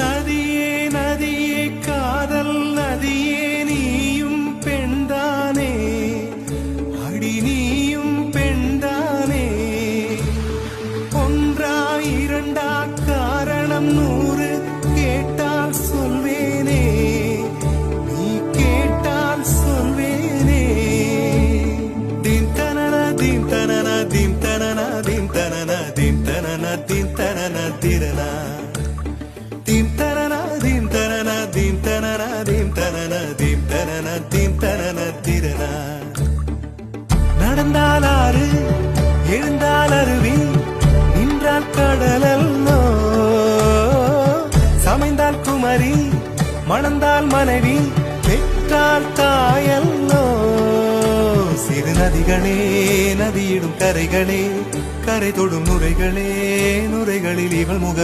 நதியே நதியே காதல் நதியே நீயும் பெண்தானே அடி நீயும் பெண்தானே ஒன்றா இரண்டா காரணம் 100 கேட்டால் சொல்வேனே நீ கேட்டால் சொல்வேனே தீம் தனன தீம் தனன தீம் தனன தீம் தனன தீம் தனன தீம் தனன திரனா தீம் தனன தீம் தனன தீம் தனன தீம் தனன தீம் தனன தீம் தனன திரனா நடந்தால் ஆறு எழுந்தால் அருவி நின்றால் கடலல்லோ சமைந்தால் குமரி மணந்தால் மனைவி பெற்றால் தாயல்லோ சிறு நதிகளே நதியிடும் கரைகளே கரை தொடும் நுரைகளே நுரைகளில் இவள் முக